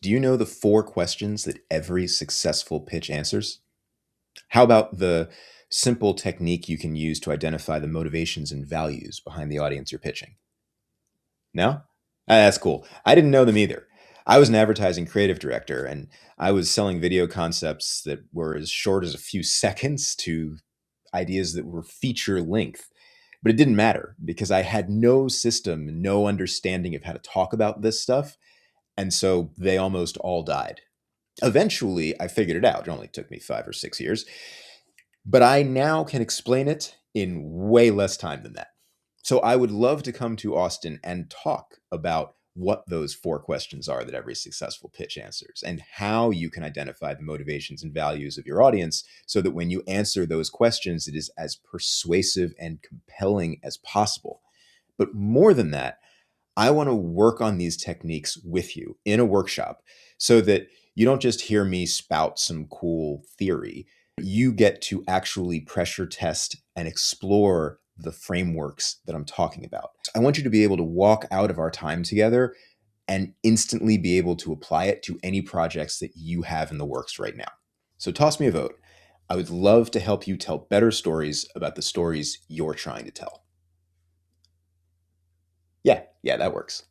Do you know the four questions that every successful pitch answers? How about the simple technique you can use to identify the motivations and values behind the audience you're pitching? No? That's cool. I didn't know them either. I was an advertising creative director and I was selling video concepts that were as short as a few seconds to ideas that were feature length. But it didn't matter because I had no system, no understanding of how to talk about this stuff. And so they almost all died. Eventually, I figured it out. It only took me 5 or 6 years, but I now can explain it in way less time than that. So I would love to come to Austin and talk about what those four questions are that every successful pitch answers and how you can identify the motivations and values of your audience so that when you answer those questions, it is as persuasive and compelling as possible. But more than that, I want to work on these techniques with you in a workshop so that you don't just hear me spout some cool theory. You get to actually pressure test and explore the frameworks that I'm talking about. I want you to be able to walk out of our time together and instantly be able to apply it to any projects that you have in the works right now. So toss me a vote. I would love to help you tell better stories about the stories you're trying to tell. Yeah, that works.